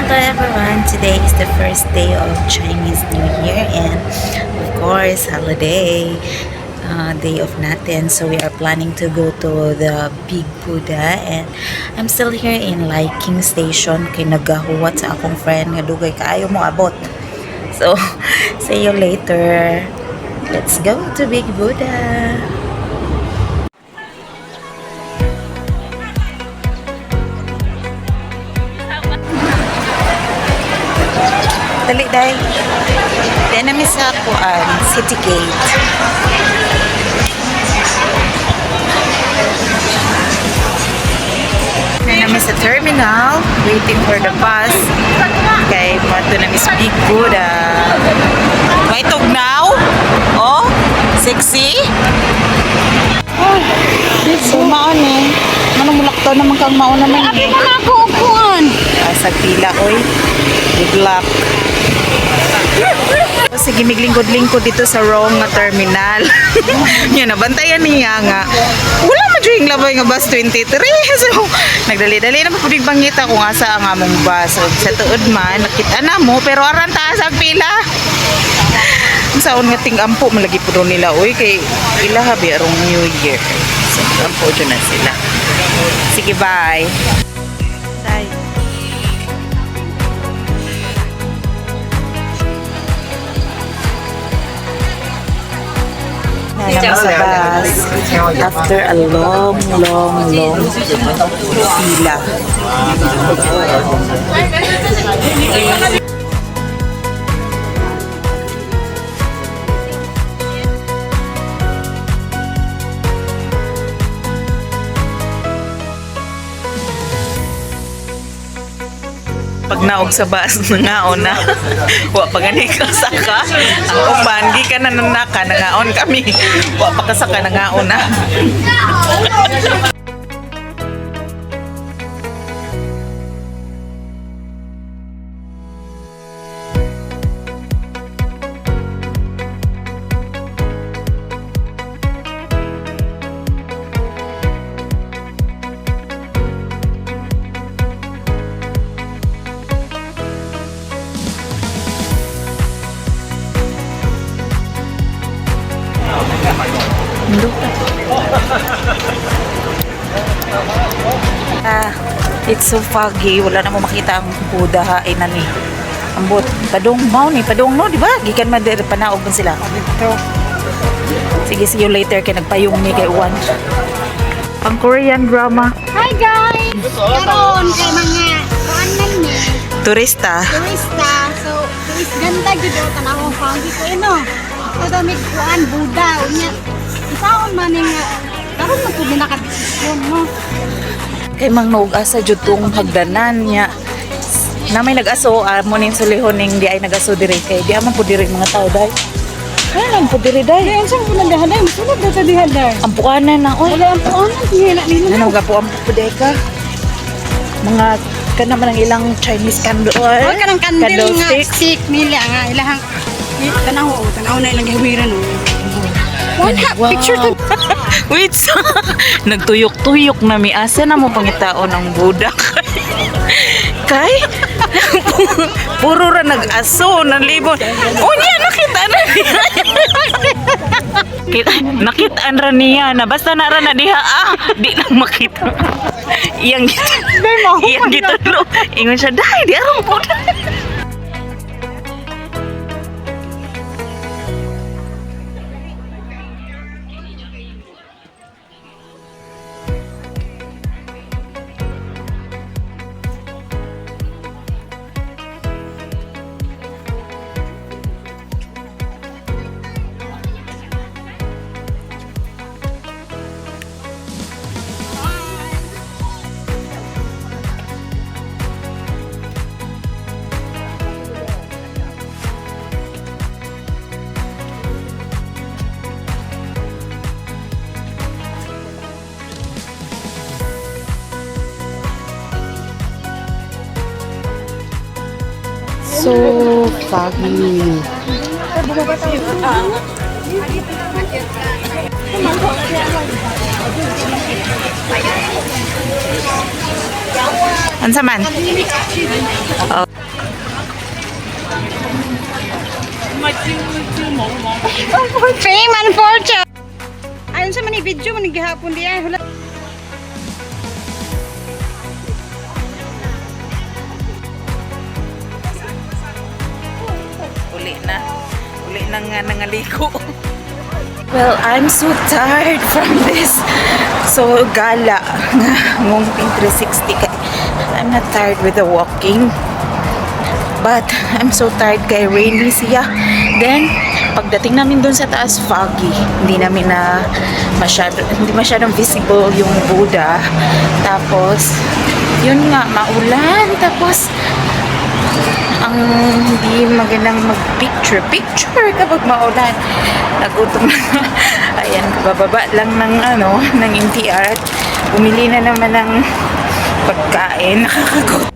Hello everyone! Today is the first day of Chinese New Year and of course holiday day of natin. So we are planning to go to the Big Buddha and I'm still here in Liking Station kay nagahuwat sa akong friend nga dugay kaayo mo abot. So see you later. Let's go to Big Buddha. Dali, day. Di namin sa kuan, City Gate. Na namin sa terminal, waiting for the bus. Kay mato namin sa Big Buddha. May tugnaw? Oh, sexy? Oh, so maon eh. Anong mulakto naman kang maon naman eh. Abi mo na ako upuan. Sa pila, oy. Good luck. Sige, miglingkod-lingkod dito sa wrong nga terminal. Yan, nabantayan niya nga. Wala madring labay nga bus 23. So, nagdali-dali na mapulig bangita kung asa ang among bus. So, sa tuod man, nakita na mo, pero aran taas ang pila. Saon nga ting-ampo, malagi po nila. Uy, kay ila habi arong New Year. So, ampo dyan na sila. Sige, bye. Bye. Naman sa bus after a long pila. Pag naog sa bus, nangaon na. Wa pa gani ka saka. Ang uban, di ka na nanaka, nangaon kami. Wa pa ka saka, nangaon na. It's so foggy, wala na mo makita ang Buddha hain na ni. Ambot, padong mau ni, padong no, di ba? Gikan man dire panaog man sila. Sige, see you later kay nagpayong ni kay Uwan. Ang Korean drama. Hi guys! Karon kay mga kuan man ni. Turista. So, is ganda gid o tanawong foggy ko ino. So dami kuan Buddha unya. Isaon man ning karon man pud nakadesisyon no. Kay mang asa jud tong hagdanan niya. Na may nag-aso mo ning sulihon ning di ay nag-aso diri kay di amang pud diri mga tao dai. Ay lang pud diri dai. Ay unsa mo nagahaday? Sunod na sa dihaday. Ampuanan na oy. Wala ampuanan diha nila. Ano gapo ang pudeka? Mga kana man ang ilang Chinese candle. Oy kanang candle nga stick nila nga ilahang tanaw na ilang gawiran o. One picture to. Wait, nagtuyok-tuyok na mi. Asa na mo pangitaon ang Buddha kay? Puro ra nag-aso, nalibon. O niya, nakita na niya. Nakitaan ra niya na. Basta na ra na diha, di lang makita. Iyang gitalo. Ingon siya, dahi, di arong Buddha. So foggy. Unsa man? Oh. Fame and fortune. Ayun sa mani video man gihapon diya. Hula. Uli na nga nangaliko. Well, I'm so tired from this. So, gala nga ngong 360 kay I'm not tired with the walking. But, I'm so tired kay rainy siya. Then, pagdating namin doon sa taas, foggy. Hindi masyadong visible yung Buddha. Tapos, yun nga, maulan. Tapos, ang hindi magandang mag-picture kapag maulan. Nagutom na. Ayan, bababa lang ng MTR at bumili na naman ng pagkain. Nakakagot.